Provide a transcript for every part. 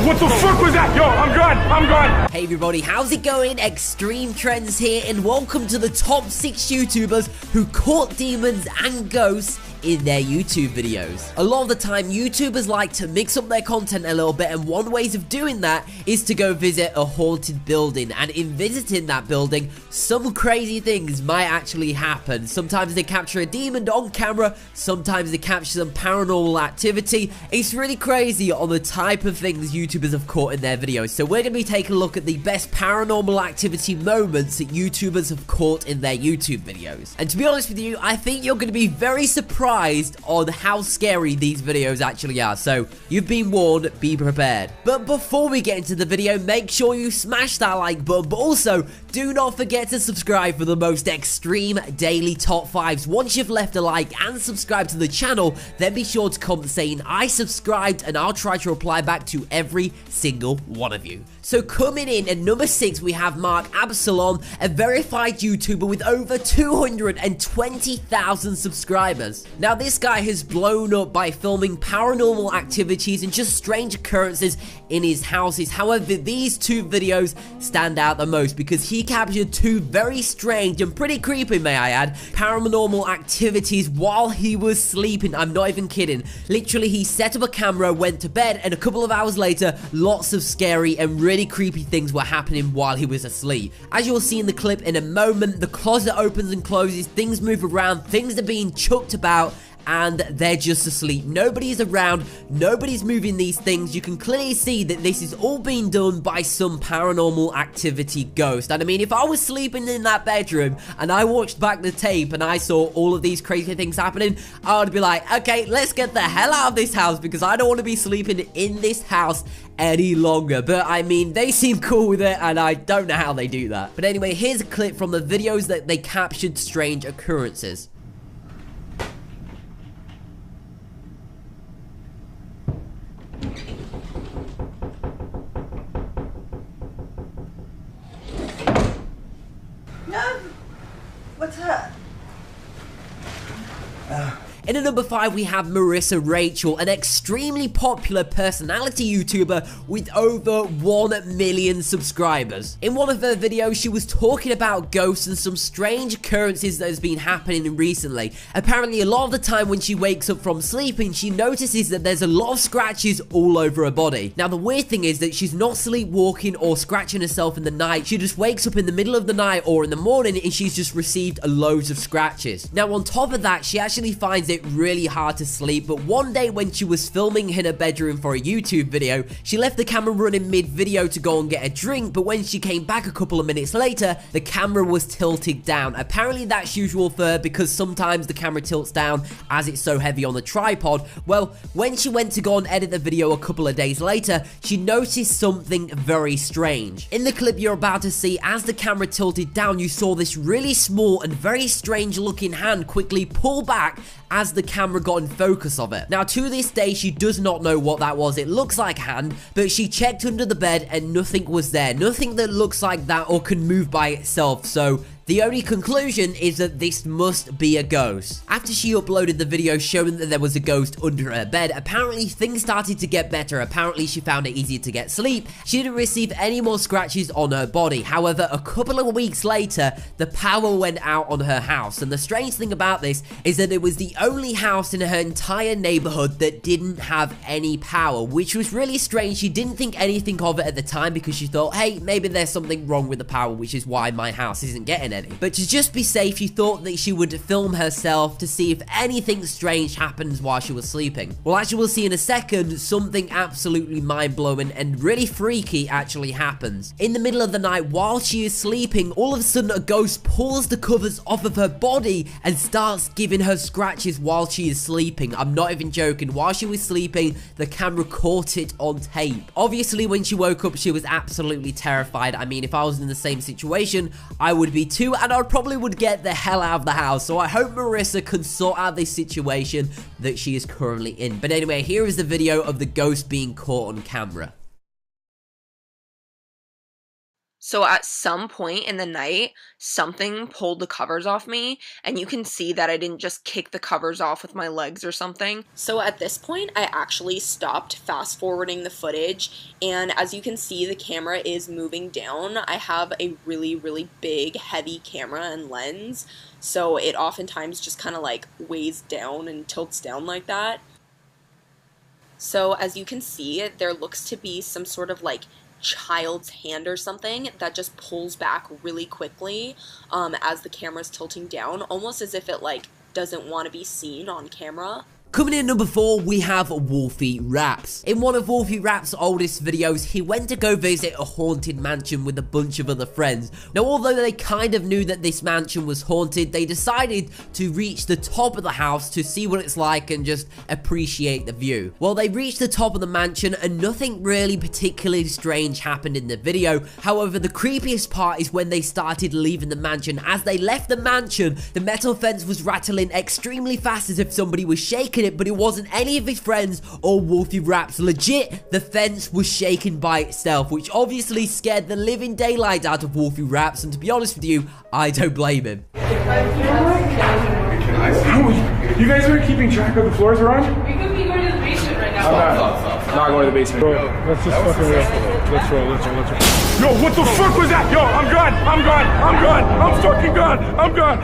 What the fuck was that? Yo, I'm gone. Hey everybody, how's it going? Extreme Trends here, and welcome to the top 6 YouTubers who caught demons and ghosts in their YouTube videos. A lot of the time, YouTubers like to mix up their content a little bit, and one way of doing that is to go visit a haunted building, and in visiting that building, some crazy things might actually happen. Sometimes they capture a demon on camera, sometimes they capture some paranormal activity. It's really crazy on the type of things YouTubers have caught in their videos. So we're going to be taking a look at the best paranormal activity moments that YouTubers have caught in their YouTube videos. And to be honest with you, I think you're going to be very surprised on how scary these videos actually are. So you've been warned, be prepared. But before we get into the video, make sure you smash that like button, but also do not forget to subscribe for the most extreme daily top 5s. Once you've left a like and subscribed to the channel, then be sure to comment saying I subscribed, and I'll try to reply back to every single one of you. So coming in at number 6, we have Mark Absalom, a verified YouTuber with over 220,000 subscribers. Now this guy has blown up by filming paranormal activities and just strange occurrences in his houses. However, these 2 videos stand out the most because he captured 2 very strange and pretty creepy, may I add, paranormal activities while he was sleeping. I'm not even kidding. Literally, he set up a camera, went to bed, and a couple of hours later, lots of scary and really creepy things were happening while he was asleep. As you'll see in the clip in a moment, the closet opens and closes, things move around, things are being chucked about, and they're just asleep. Nobody's around, nobody's moving these things. You can clearly see that this is all being done by some paranormal activity ghost. And I mean, if I was sleeping in that bedroom and I watched back the tape and I saw all of these crazy things happening, I would be like, okay, let's get the hell out of this house because I don't want to be sleeping in this house any longer. But I mean, they seem cool with it, and I don't know how they do that. But anyway, here's a clip from the videos that they captured strange occurrences. No! What's that? In at number 5, we have Marissa Rachel, an extremely popular personality YouTuber with over 1 million subscribers. In one of her videos, she was talking about ghosts and some strange occurrences that has been happening recently. Apparently, a lot of the time when she wakes up from sleeping, she notices that there's a lot of scratches all over her body. Now, the weird thing is that she's not sleepwalking or scratching herself in the night. She just wakes up in the middle of the night or in the morning and she's just received loads of scratches. Now, on top of that, she actually finds it really hard to sleep, but one day when she was filming in her bedroom for a YouTube video, she left the camera running mid-video to go and get a drink, but when she came back a couple of minutes later, the camera was tilted down. Apparently that's usual for her because sometimes the camera tilts down as it's so heavy on the tripod. Well, when she went to go and edit the video a couple of days later, she noticed something very strange. In the clip you're about to see, as the camera tilted down, you saw this really small and very strange looking hand quickly pull back as the camera got in focus of it. Now, to this day, she does not know what that was. It looks like a hand, but she checked under the bed and nothing was there. Nothing that looks like that or can move by itself. So the only conclusion is that this must be a ghost. After she uploaded the video showing that there was a ghost under her bed, apparently things started to get better. Apparently she found it easier to get sleep. She didn't receive any more scratches on her body. However, a couple of weeks later, the power went out on her house. And the strange thing about this is that it was the only house in her entire neighborhood that didn't have any power, which was really strange. She didn't think anything of it at the time because she thought, hey, maybe there's something wrong with the power, which is why my house isn't getting it. But to just be safe, she thought that she would film herself to see if anything strange happens while she was sleeping. Well, as you will see in a second, something absolutely mind-blowing and really freaky actually happens. In the middle of the night, while she is sleeping, all of a sudden a ghost pulls the covers off of her body and starts giving her scratches while she is sleeping. I'm not even joking. While she was sleeping, the camera caught it on tape. Obviously, when she woke up, she was absolutely terrified. I mean, if I was in the same situation, I would be too, and I probably would get the hell out of the house. So I hope Marissa can sort out this situation that she is currently in. But anyway, here is the video of the ghost being caught on camera. So at some point in the night, something pulled the covers off me, and you can see that I didn't just kick the covers off with my legs or something. So at this point, I actually stopped fast forwarding the footage, and as you can see, the camera is moving down. I have a really, really big, heavy camera and lens, so it oftentimes just kind of like weighs down and tilts down like that. So as you can see, there looks to be some sort of like child's hand or something that just pulls back really quickly as the camera's tilting down, almost as if it like doesn't want to be seen on camera. Coming in at number 4, we have WolfieRaps. In one of WolfieRaps' oldest videos, he went to go visit a haunted mansion with a bunch of other friends. Now, although they kind of knew that this mansion was haunted, they decided to reach the top of the house to see what it's like and just appreciate the view. Well, they reached the top of the mansion and nothing really particularly strange happened in the video. However, the creepiest part is when they started leaving the mansion. As they left the mansion, the metal fence was rattling extremely fast as if somebody was shaking it, but it wasn't any of his friends or WolfieRaps. Legit, the fence was shaking by itself, which obviously scared the living daylight out of WolfieRaps, and to be honest with you, I don't blame him. You guys are keeping track of the floors we're on? We could be going to the basement right now. I'm not going to the basement. Bro, let's just fucking roll. Let's roll. Yo, what the fuck was that? Yo, I'm gone. I'm fucking gone. I'm gone.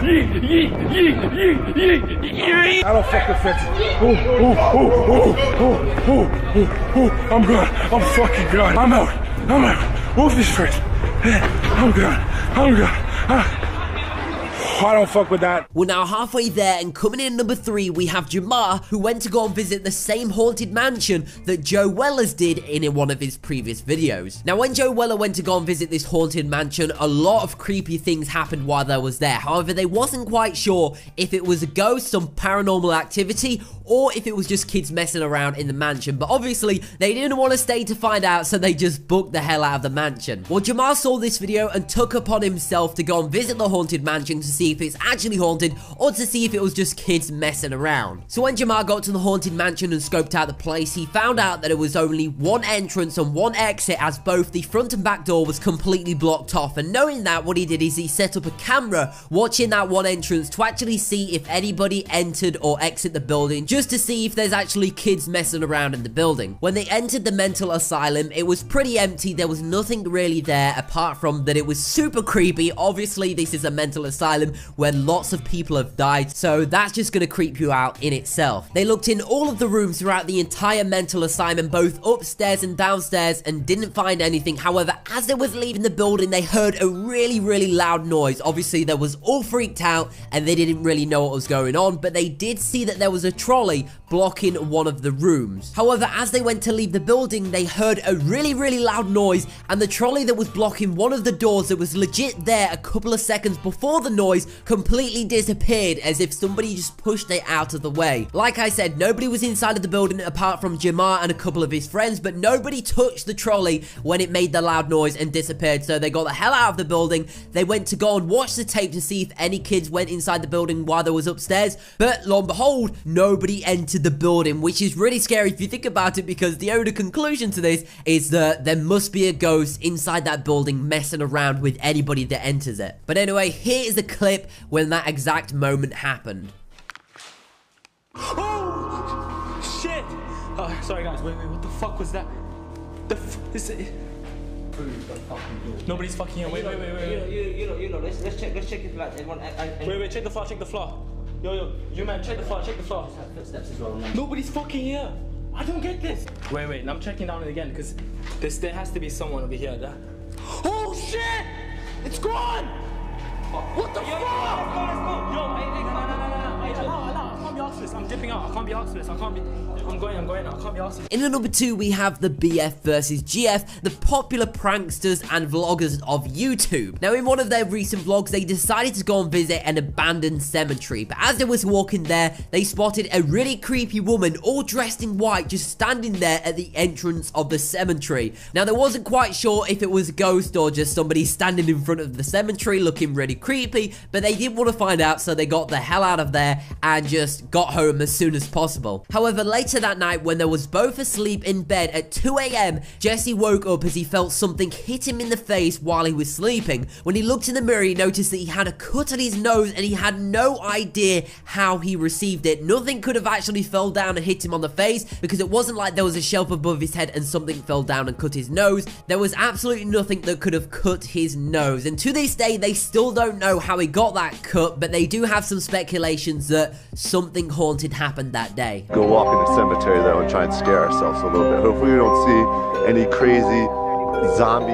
I don't fuck the fence. I'm gone. I'm fucking gone. I'm out. Move this first. I'm gone. I don't fuck with that. We're now halfway there, and coming in number 3, we have Jamah, who went to go and visit the same haunted mansion that Joe Wellers did in one of his previous videos. Now, when Joe Weller went to go and visit this haunted mansion, a lot of creepy things happened while they was there. However, they wasn't quite sure if it was a ghost, some paranormal activity, or if it was just kids messing around in the mansion. But obviously, they didn't want to stay to find out, so they just booked the hell out of the mansion. Well, Jamah saw this video and took upon himself to go and visit the haunted mansion to see if it's actually haunted or to see if it was just kids messing around. So when Jamah got to the haunted mansion and scoped out the place, he found out that it was only one entrance and one exit, as both the front and back door was completely blocked off. And knowing that, what he did is he set up a camera watching that one entrance to actually see if anybody entered or exited the building, just to see if there's actually kids messing around in the building. When they entered the mental asylum, it was pretty empty. There was nothing really there apart from that it was super creepy. Obviously, this is a mental asylum where lots of people have died, so that's just gonna creep you out in itself. They looked in all of the rooms throughout the entire mental asylum, both upstairs and downstairs, and didn't find anything. However, as they was leaving the building, they heard a really, really loud noise. Obviously, they was all freaked out, and they didn't really know what was going on, but they did see that there was a trolley blocking one of the rooms. However, as they went to leave the building, they heard a really, really loud noise, and the trolley that was blocking one of the doors that was legit there a couple of seconds before the noise completely disappeared, as if somebody just pushed it out of the way. Like I said, nobody was inside of the building apart from Jamah and a couple of his friends, but nobody touched the trolley when it made the loud noise and disappeared, so they got the hell out of the building. They went to go and watch the tape to see if any kids went inside the building while they was upstairs, but lo and behold, nobody entered the building, which is really scary if you think about it, because the only conclusion to this is that there must be a ghost inside that building messing around with anybody that enters it. But anyway, here is the clip when that exact moment happened. Oh shit! Sorry guys, wait, what the fuck was that? Is it? Nobody's fucking here. Wait. You know. Let's check it, like everyone. Wait, check the floor. Yo, you man, check the floor. Footsteps as well. Nobody's fucking here. I don't get this. Wait, I'm checking down it again because there has to be someone over here. Oh shit! It's gone! What the fuck? Yo, I can't be asked this. I'm dipping out. I can't be asked this. I'm going. I can't be asked this. In at number 2, we have the BFvsG, the popular pranksters and vloggers of YouTube. Now, in one of their recent vlogs, they decided to go and visit an abandoned cemetery. But as they was walking there, they spotted a really creepy woman, all dressed in white, just standing there at the entrance of the cemetery. Now, they wasn't quite sure if it was a ghost or just somebody standing in front of the cemetery looking really creepy, but they didn't want to find out, so they got the hell out of there and just just got home as soon as possible. However, later that night, when they was both asleep in bed at 2 a.m., Jesse woke up as he felt something hit him in the face while he was sleeping. When he looked in the mirror, he noticed that he had a cut on his nose and he had no idea how he received it. Nothing could have actually fell down and hit him on the face, because it wasn't like there was a shelf above his head and something fell down and cut his nose. There was absolutely nothing that could have cut his nose, and to this day they still don't know how he got that cut, but they do have some speculations that something haunted happened that day. Go walk in the cemetery though and try and scare ourselves a little bit. Hopefully we don't see any crazy zombie.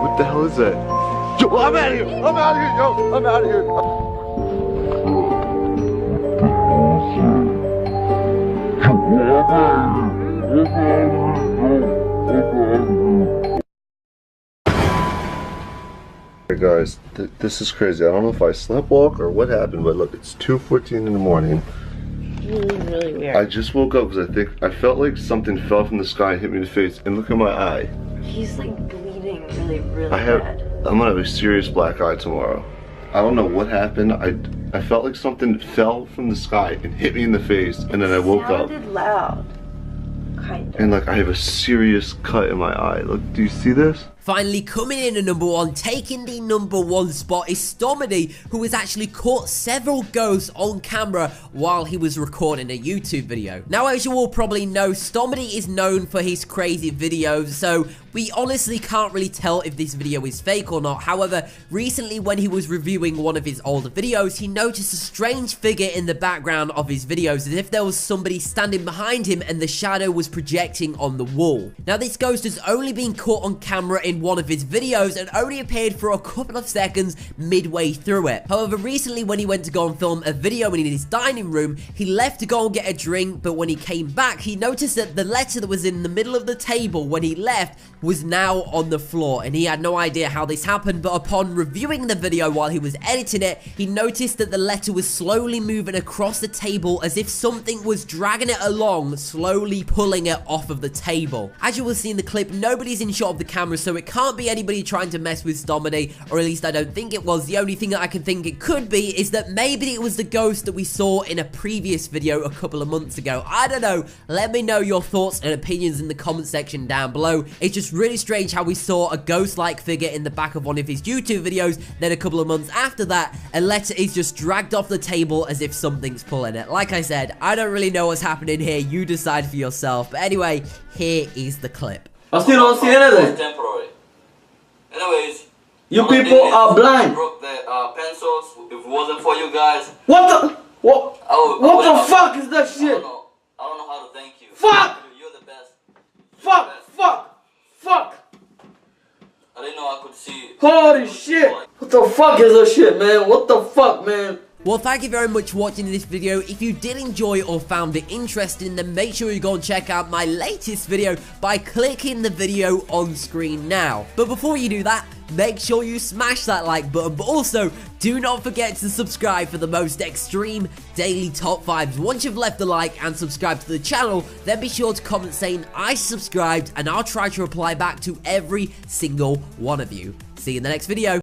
What the hell is that? Yo, I'm out of here! I'm out of here, yo! I'm out of here! Hey guys, this is crazy. I don't know if I sleptwalk or what happened, but look, it's 2:14 in the morning. Really weird. I just woke up because I felt like something fell from the sky and hit me in the face, and look at my eye. He's like bleeding really bad. I'm gonna have a serious black eye tomorrow. I don't know what happened. I felt like something fell from the sky and hit me in the face, and then I woke up. It sounded loud. Kind of. And like I have a serious cut in my eye. Look, do you see this? Finally coming in at number 1, taking the number 1 spot is Stomedy, who has actually caught several ghosts on camera while he was recording a YouTube video. Now, as you all probably know, Stomedy is known for his crazy videos, so we honestly can't really tell if this video is fake or not. However, recently when he was reviewing one of his older videos, he noticed a strange figure in the background of his videos, as if there was somebody standing behind him and the shadow was projecting on the wall. Now, this ghost has only been caught on camera in one of his videos and only appeared for a couple of seconds midway through it. However, recently when he went to go and film a video in his dining room, he left to go and get a drink, but when he came back, he noticed that the letter that was in the middle of the table when he left was now on the floor, and he had no idea how this happened, but upon reviewing the video while he was editing it, he noticed that the letter was slowly moving across the table as if something was dragging it along, slowly pulling it off of the table. As you will see in the clip, nobody's in shot of the camera, so it can't be anybody trying to mess with Stomedy, or at least I don't think it was. The only thing that I can think it could be is that maybe it was the ghost that we saw in a previous video a couple of months ago. I don't know. Let me know your thoughts and opinions in the comment section down below. It's just really strange how we saw a ghost-like figure in the back of one of his YouTube videos, then a couple of months after that, a letter is just dragged off the table as if something's pulling it. Like I said, I don't really know what's happening here. You decide for yourself. But anyway, here is the clip. I still don't see anything. Temporary. Anyways, you people are blind. Broke the pencils. If it wasn't for you guys, What the? What the fuck is that I shit? don't know how to thank you. Fuck! You're the best. Fuck! Fuck! I didn't know I could see. Holy shit! What the fuck is that shit, man? What the fuck, man? Well, thank you very much for watching this video. If you did enjoy or found it interesting, then make sure you go and check out my latest video by clicking the video on screen now. But before you do that, make sure you smash that like button, but also do not forget to subscribe for the most extreme daily top 5s. Once you've left a like and subscribed to the channel, then be sure to comment saying I subscribed, and I'll try to reply back to every single one of you. See you in the next video.